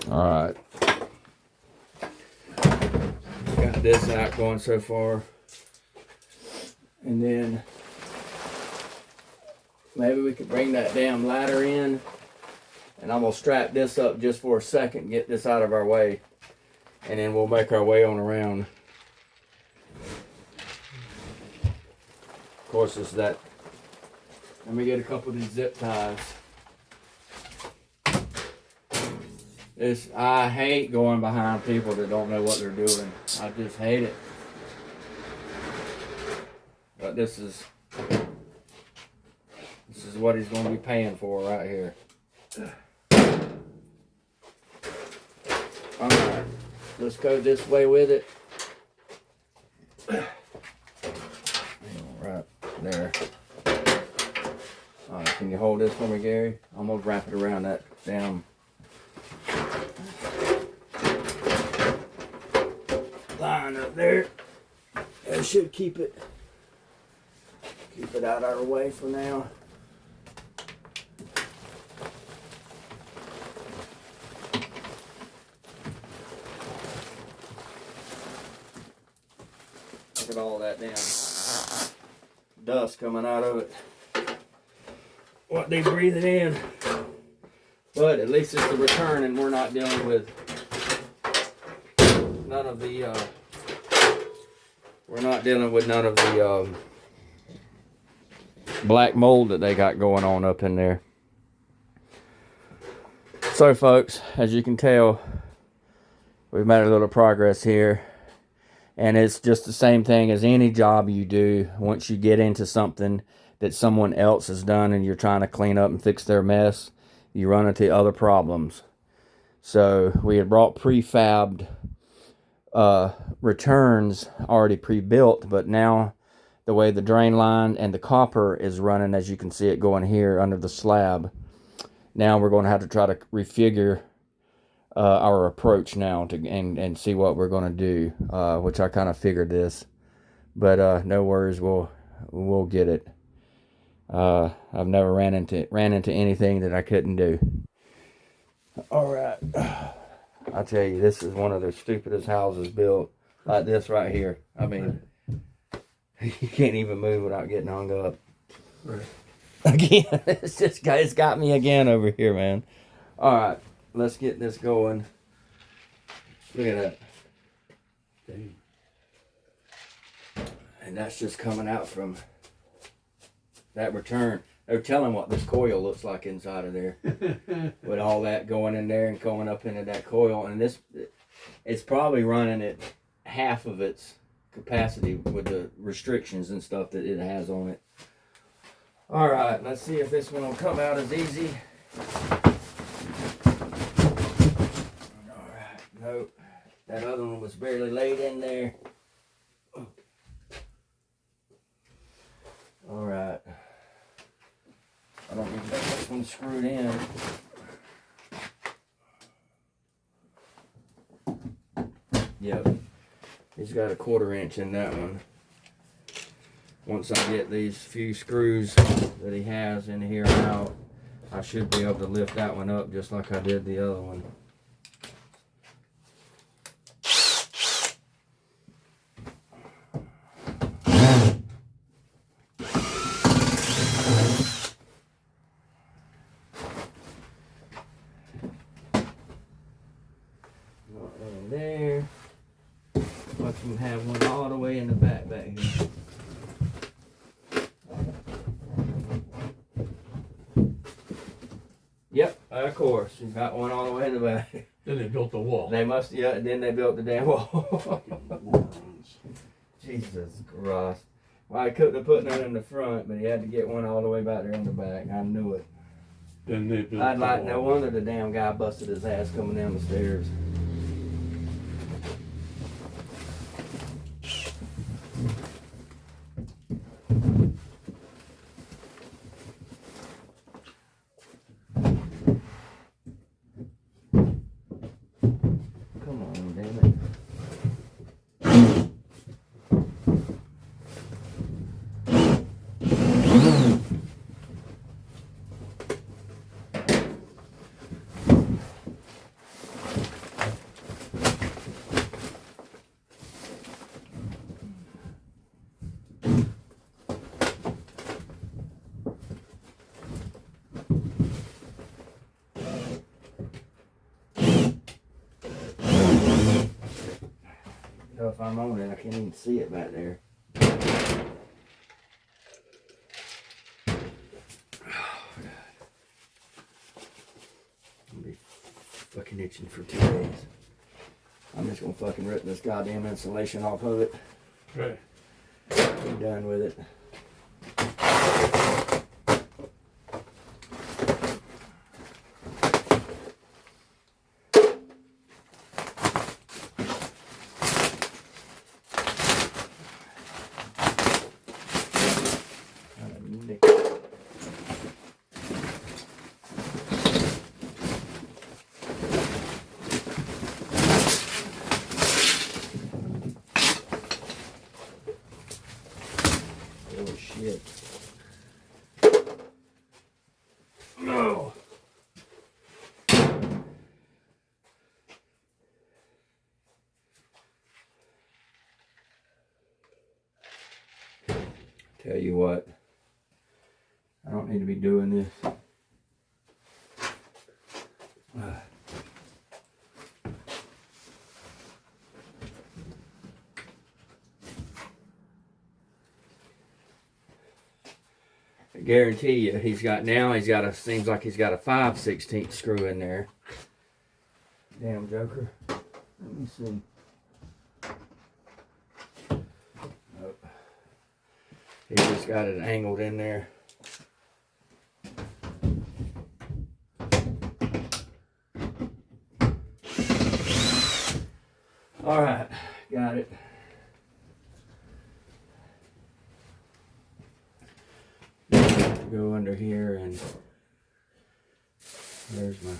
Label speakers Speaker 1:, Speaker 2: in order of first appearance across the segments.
Speaker 1: All right. Got this out going so far. And then maybe we could bring that damn ladder in. And I'm going to strap this up just for a second, get this out of our way. And then we'll make our way on around. Of course, it's that. Let me get a couple of these zip ties. I hate going behind people that don't know what they're doing. I just hate it. But this is what he's going to be paying for right here. All right, let's go this way with it. Right there. All right, can you hold this for me, Gary? I'm gonna wrap it around that damn line up there. That should keep it out of our way for now. Look at all that damn dust coming out of it. What they breathing in. But at least it's the return, and we're not dealing with none of the black mold that they got going on up in there. So folks, as you can tell, we've made a little progress here. And it's just the same thing as any job you do. Once you get into something that someone else has done and you're trying to clean up and fix their mess, you run into other problems. So we had brought prefabbed returns already pre-built, but now the way the drain line and the copper is running, as you can see it going here under the slab, now we're going to have to try to refigure our approach now and see what we're going to do, which I kind of figured this, but no worries, we'll get it. I've never ran into anything that I couldn't do. All right, I tell you, this is one of the stupidest houses built like this right here. I mean, you can't even move without getting hung up. Right. Again, it's got me again over here, man. All right. Let's get this going. Look at that. Dang. And that's just coming out from that return. They're telling what this coil looks like inside of there. With all that going in there and coming up into that coil. And it's probably running at half of its capacity with the restrictions and stuff that it has on it. All right, let's see if this one will come out as easy. Nope, that other one was barely laid in there. All right. I don't even think this one's screwed in. Yep. He's got a 1/4 inch in that one. Once I get these few screws that he has in here out, I should be able to lift that one up just like I did the other one. There. Watch him have one all the way in the back here. Yep, of course. He's got one all the way in the back.
Speaker 2: Then they built the wall.
Speaker 1: They must, yeah, then they built the damn wall. Jesus Christ. Well, I couldn't have put none in the front, but he had to get one all the way back there in the back. I knew it.
Speaker 2: Then they built
Speaker 1: I'd like, no wonder the damn guy busted his ass coming down the stairs. know if I'm on it. I can't even see it back there. I'll be fucking itching for 2 days. I'm just gonna fucking rip this goddamn insulation off of it.
Speaker 2: Right.
Speaker 1: Be done with it. Oh shit. No. Tell you what, I don't need to be doing this. I guarantee you, he's got a, seems like he's got a 5/16 screw in there. Damn joker. Let me see. Nope. He just got it angled in there. All right, got it. Go under here and there's my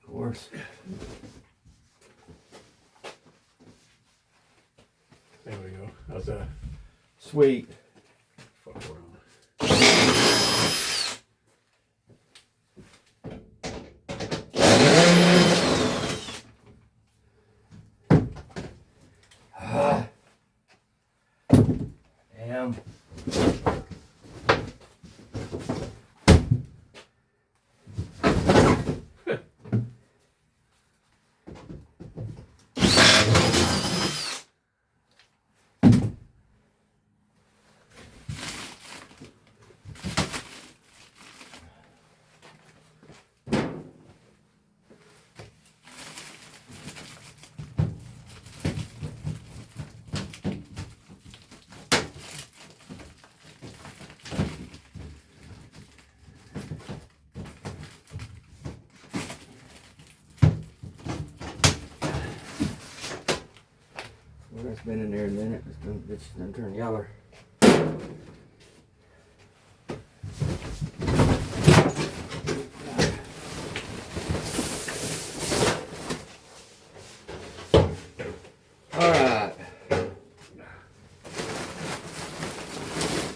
Speaker 1: course.
Speaker 2: There we go. How's that?
Speaker 1: Sweet.
Speaker 2: Fuck around.
Speaker 1: Damn. Well, it's been in there a minute. It's done turn yellow. All right.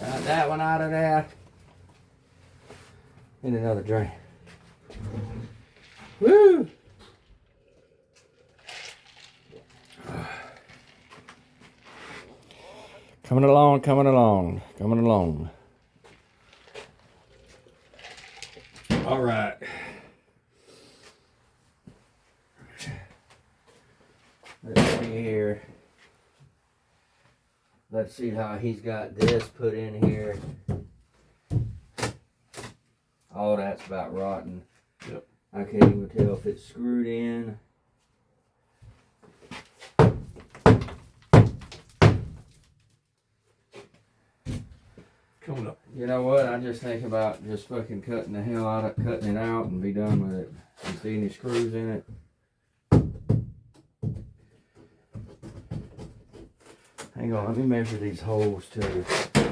Speaker 1: Got that one out of there. And another drain. Woo! Coming along, coming along, coming along. All right. Let's see here. Let's see how he's got this put in here. All that's about rotten.
Speaker 2: Yep.
Speaker 1: I can't even tell if it's screwed in.
Speaker 2: coming up.
Speaker 1: You know what? I just think about just fucking cutting the hell out of cutting it out and be done with it. You see any screws in it? Hang on, let me measure these holes too.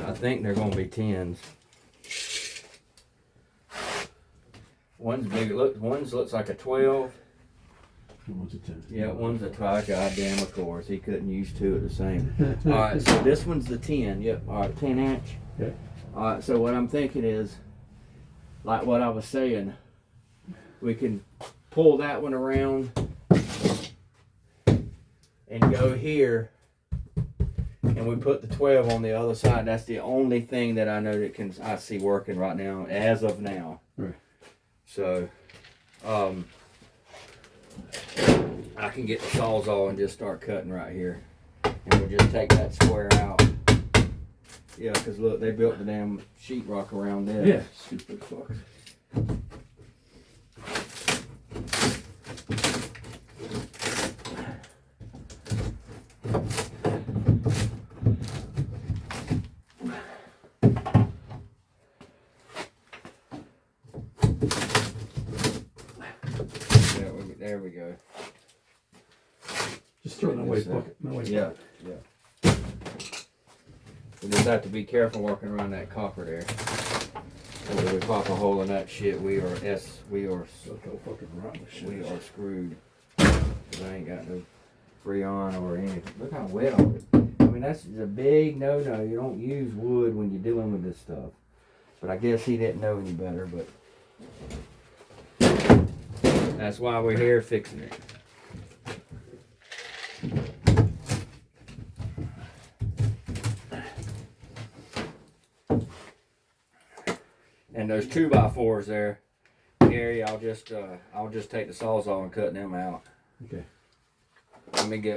Speaker 1: I think they're gonna be 10s. One's big. Look, one's looks like a 12.
Speaker 2: One's a 10.
Speaker 1: Yeah, one's a 12. Goddamn, of course. He couldn't use two at the same. All right, so this one's the 10. Yep. All right, 10 inch.
Speaker 2: Yeah.
Speaker 1: All right. So what I'm thinking is, like what I was saying, we can pull that one around and go here, and we put the 12 on the other side. That's the only thing that I know that I see working right now, as of now.
Speaker 2: Right.
Speaker 1: So, I can get the sawzall and just start cutting right here. And we'll just take that square out. Yeah, because look, they built the damn sheetrock around there.
Speaker 2: Yeah, stupid fucks.
Speaker 1: There we go.
Speaker 2: Just throw it in the waste bucket.
Speaker 1: Yeah, yeah. We just have to be careful working around that copper there. If we pop a hole in that shit, we are
Speaker 2: fucking rotten shit.
Speaker 1: we are screwed. I ain't got no Freon or anything. Look how wet all it. I mean, that's a big no-no. You don't use wood when you're dealing with this stuff. But I guess he didn't know any better, but that's why we're here fixing it. And those 2x4s there, Gary, I'll just take the sawzall and cut them out.
Speaker 2: Okay.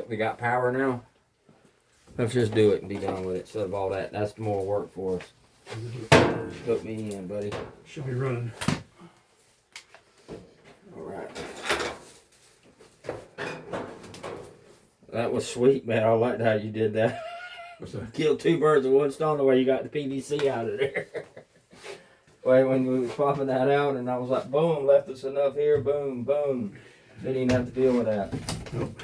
Speaker 1: We got power now. Let's just do it and be done with it. Instead of all that, that's more work for us. Put me in, buddy.
Speaker 2: Should be running.
Speaker 1: All right. That was sweet, man. I liked how you did that.
Speaker 2: What's that?
Speaker 1: Killed two birds with one stone the way you got the PVC out of there. Well, when we was popping that out, and I was like, boom, left us enough here, boom, boom. Didn't even have to deal with that.
Speaker 2: Nope.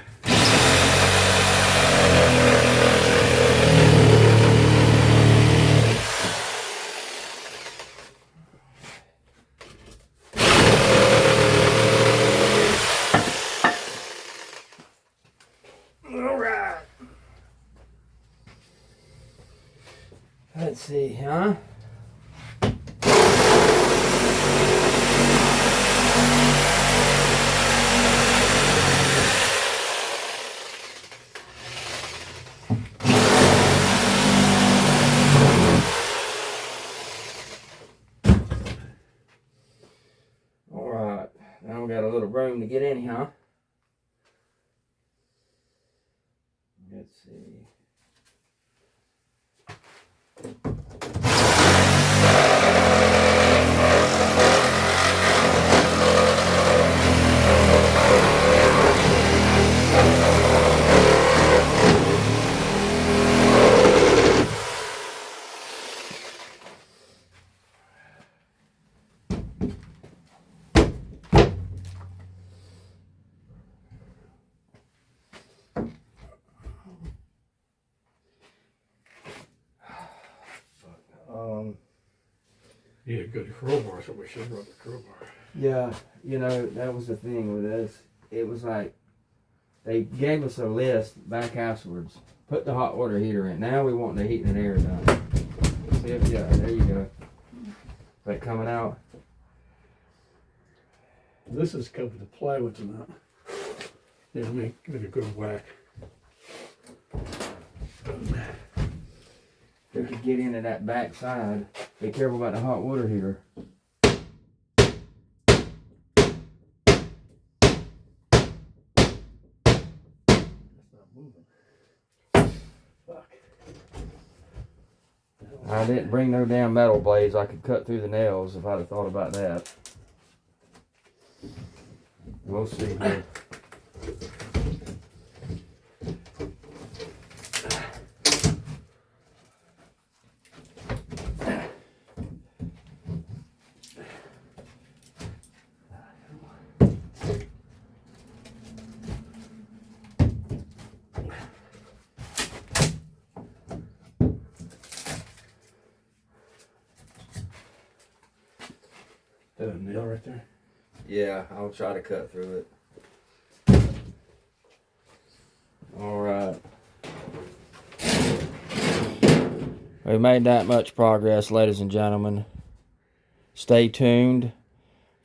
Speaker 1: All right. Let's see, huh? Room to get in, huh? Let's see.
Speaker 2: Yeah, good crowbar, so we should have brought the crowbar.
Speaker 1: Yeah, you know, that was the thing with us. It was like, they gave us a list back afterwards. Put the hot water heater in. Now we want the heat and air done. See if, yeah, there you go. Is that coming out?
Speaker 2: This is covered the plywood tonight. Yeah, make a good whack.
Speaker 1: We could get into that back side. Be careful about the hot water heater.
Speaker 2: It's not moving. Fuck.
Speaker 1: I didn't bring no damn metal blades. I could cut through the nails if I'd have thought about that. We'll see here.
Speaker 2: That a nail right there?
Speaker 1: Yeah, I'll try to cut through it. All right. We made that much progress, ladies and gentlemen. Stay tuned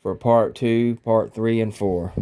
Speaker 1: for part 2, part 3, and 4.